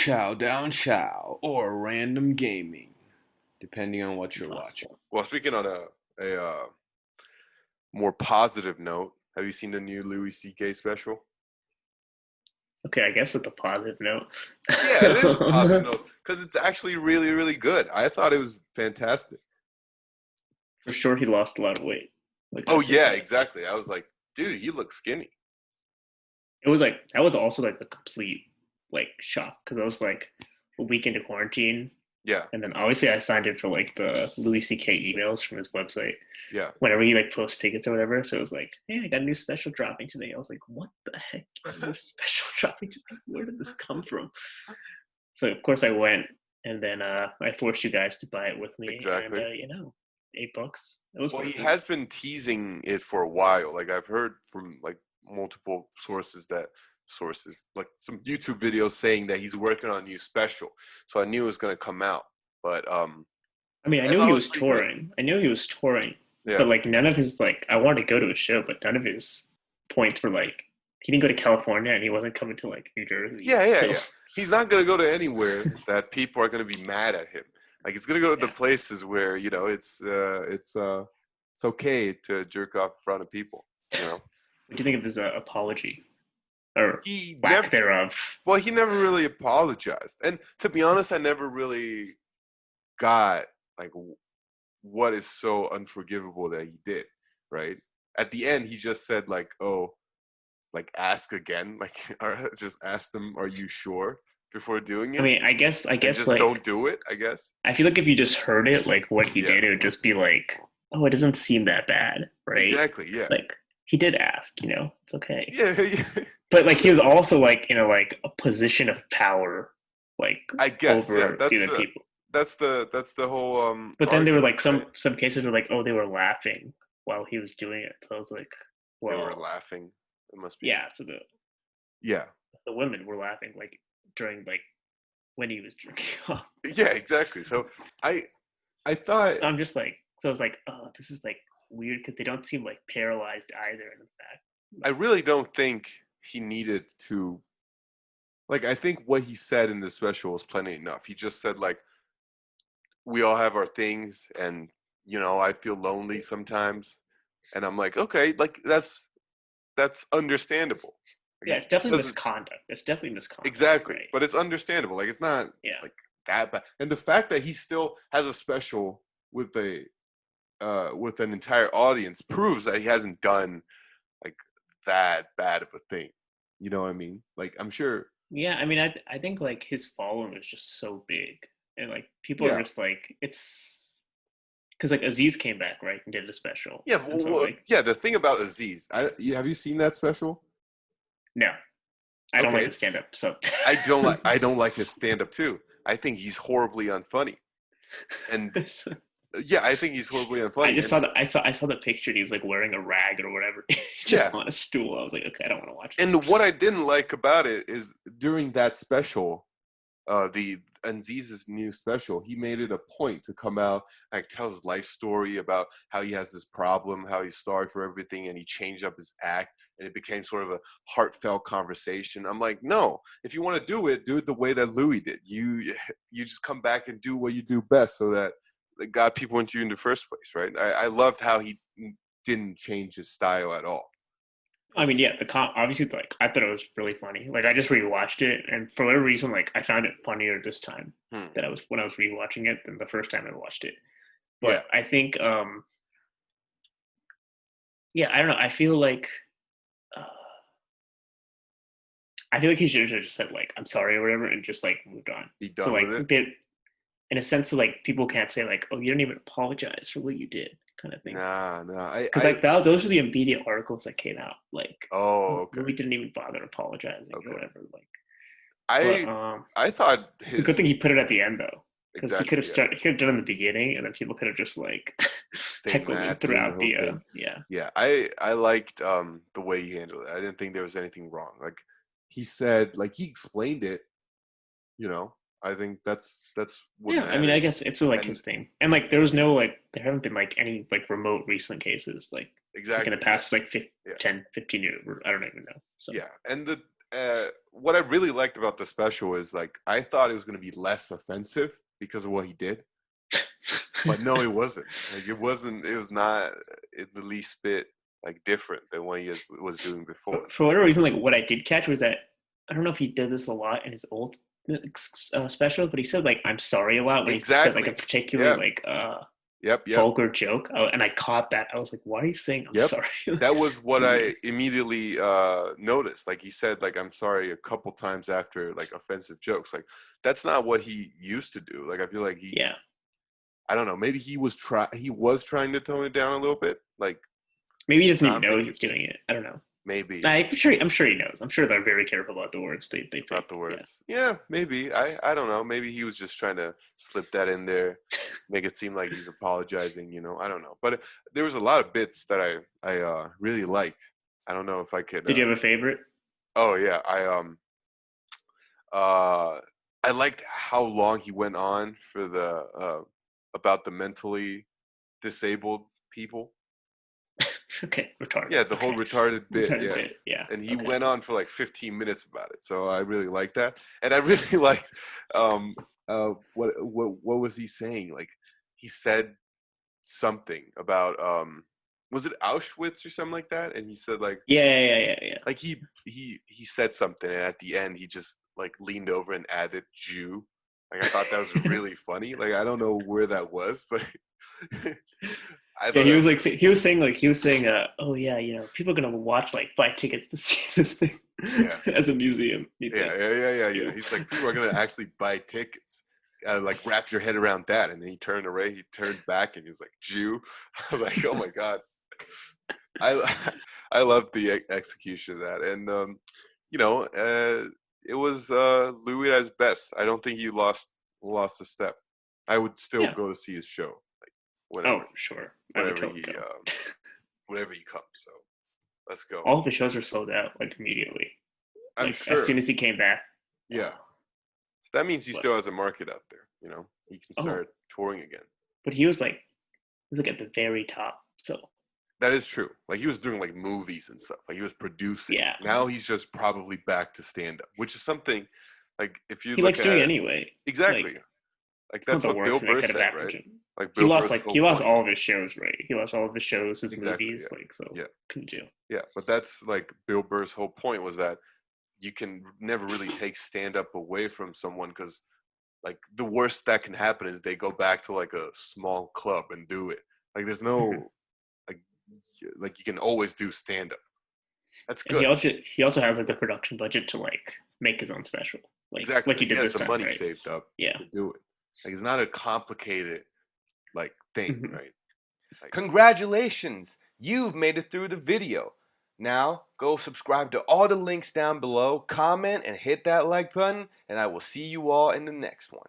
Chow Down Chow or Random Gaming, depending on what you're watching. Impossible. Well, speaking on a more positive note, have you seen the new Louis C.K. special? Okay, I guess it's a positive note. Yeah, it is a positive note because it's actually really, really good. I thought it was fantastic. For sure, he lost a lot of weight. Like I Oh said yeah, that. exactly. I was like, dude, he looks skinny. It was like that was also like a complete like shock because I was like a week into quarantine, Yeah, and then obviously I signed in for like the Louis C.K. emails from his website yeah. whenever he like posts tickets or whatever. So it was like, hey, I got a new special dropping today. I was like, what the heck? A new special dropping today? Where did this come from? So of course I went, and then I forced you guys to buy it with me, and Exactly. $8. It was Well, he worth it. has been teasing it for a while. Like I've heard from like multiple sources, like some YouTube videos saying that he's working on a new special. So I knew it was gonna come out. But I mean, I I knew thought he it was was pretty good. touring. I knew he was touring, Yeah. but like none of his like I wanted to go to a show, but none of his points were like he didn't go to California and he wasn't coming to like New Jersey. Yeah, yeah, So yeah. He's not gonna go to anywhere that people are gonna be mad at him. Like he's gonna go to the yeah. places where it's okay to jerk off in front of people. You know, What do you think of his apology or he never. lack thereof? Well, he never really apologized, and to be honest, I never really got like what is so unforgivable that he did. Right at the end, he just said like, "Oh, like ask again," like, or just ask them, "Are you sure?" before doing I it. mean, I And guess just like don't do it, I guess. I feel like if you just heard it, like what he Yeah, did, it would just be like, oh, it doesn't seem that bad, right? exactly. Yeah, Like he did ask, it's okay. yeah, yeah. But like he was also like in a position of power, like I guess. Yeah, over the other people. that's the whole But then there were argument, like right? some cases where like oh they were laughing while he was doing it. So I was like, They were well, laughing. It must be. yeah. So Yeah, the women were laughing like during like when he was drinking off. yeah, exactly. So I I thought So I'm just like so I was like oh this is like weird because they don't seem like paralyzed either. In fact, I like really don't think he needed to. Like, I think what he said in the special was plenty enough. He just said like, we all have our things, and I feel lonely sometimes, and I'm like, okay, like that's understandable. yeah, Like it's it definitely doesn't misconduct. It's definitely misconduct, exactly, right? but it's understandable. Like it's not Yeah. like that bad. And the fact that he still has a special with an entire audience proves that he hasn't done like that bad of a thing. You know what I mean? Like I'm sure. Yeah, I mean, I think like his following is just so big, and like people are Yeah, just like it's because like Aziz came back right and did a special, yeah, and so like yeah. The thing about Aziz, have you seen that special? no, I don't Okay, like the stand up. So I don't like his stand up too. I think he's horribly unfunny. And yeah, I think he's horribly I unfunny. just And saw I saw the picture. And he was like wearing a rag or whatever, just yeah, on a stool. I was like, okay, I don't want to watch this. and what I didn't like about it is during that special, the Aziz's new special, he made it a point to come out, like tell his life story about how he has this problem, how he's sorry for everything, and he changed up his act, and it became sort of a heartfelt conversation. I'm like, no, if you want to do it the way that Louis did. You just come back and do what you do best, so that got people into you in the first place, right? I loved how he didn't change his style at all. I mean, yeah, obviously like I thought it was really funny. Like I just rewatched it, and for whatever reason, like I found it funnier this time Hmm. that I was when I was rewatching it than the first time I watched it. Yeah, But I think yeah, I don't know. Uh, I feel like he should have just said like I'm sorry or whatever and just like moved on. be So done with like it. in a sense, so, like people can't say like oh you don't even apologize for what you did kind of thing. Nah, nah. Because like those are the immediate articles that came out like Oh, oh, okay, Louis didn't even bother apologizing or okay. whatever. Like, but I I thought it's a good his thing he put it at the end though, because exactly, yeah, he could have done it in the beginning, and then people could have just like stayed heckled him mad during the throughout whole the thing. yeah. Yeah, I liked the way he handled it. I didn't think there was anything wrong. Like he said, like he explained it. You know, I think that's what Yeah, I mean, I matters. guess it's like And his thing, and like there was no like there haven't been like any like remote recent cases like in the exactly, yeah, past like yeah, 10, 15 years. I don't even know. So yeah. And what I really liked about the special is like I thought it was going to be less offensive because of what he did, but no, it wasn't. Like it wasn't. It was not in the least bit like different than what he was doing before. For whatever reason, like what I did catch was that I don't know if he does this a lot in his old special, but he said like "I'm sorry" a lot when he said like a particular Yep. like Yep. vulgar joke, and I caught that. I was like, "Why are you saying I'm Yep. sorry?" That was what So I weird. immediately noticed. Like he said, like I'm sorry a couple times after like offensive jokes. Like that's not what he used to do. Like I feel like he, Yeah, I don't know, maybe he was trying to tone it down a little bit. Like maybe he doesn't even not know make it he's doing it. I don't know. maybe I'm sure he knows. I'm sure they're very careful about the words they about pick. the Yeah. words. Yeah, maybe. I don't know. Maybe he was just trying to slip that in there, make it seem like he's apologizing. I don't know. But there was a lot of bits that I really liked. I don't know if I could. Did you have a favorite? Oh yeah, uh I liked how long he went on for the about the mentally disabled people. Okay, retarded. Yeah, the whole Okay, retarded bit. retarded Yeah. bit. Yeah. And he Okay. went on for like 15 minutes about it. So I really like that. And I really like what was he saying? Like he said something about was it Auschwitz or something like that? And he said Yeah. like he said something and at the end he just like leaned over and added Jew. Like I thought that was really funny. Like I don't know where that was, but I Yeah, thought that was he was saying, oh yeah, people are gonna buy tickets to see this thing yeah. as a museum. He's Yeah, like, yeah. He's like, people are gonna actually buy tickets. Like, wrap your head around that. And then he turned away. He turned back, and he's like, Jew. I was like, oh my god. I I love the execution of that, and it was Louis at his best. I don't think he lost a step. I would still yeah, go to see his show, like oh whenever, sure, I would whenever totally he go. whenever he comes. So let's go. All of the shows are sold out like immediately, I'm like as sure. soon as he came back. Yeah. So that means he But still has a market out there. He can oh, start touring again. but he was like at the very top. So That is true. Like he was doing like movies and stuff. Like he was producing. yeah, Now he's just probably back to stand up, which is something like if you he look likes doing it at anyway. exactly. Like Like it's not that's the what Bill worst thing that Burr could have said, happened right? to him. Like He Bill lost Burr's like whole he lost point. all of his shows, right? He lost all of his shows, his Exactly. movies, like so Yeah. couldn't do. Yeah. But that's like Bill Burr's whole point was that you can never really take stand up away from someone because like the worst that can happen is they go back to like a small club and do it. Like there's no like you can always do stand up. That's And good. he also has like the production budget to like make his own special, like Exactly. he He did has this the time, money right? saved up Yeah. to do it. Like it's not a complicated like thing, Mhm. right? Like, congratulations, you've made it through the video. Now go subscribe to all the links down below, comment and hit that like button, and I will see you all in the next one.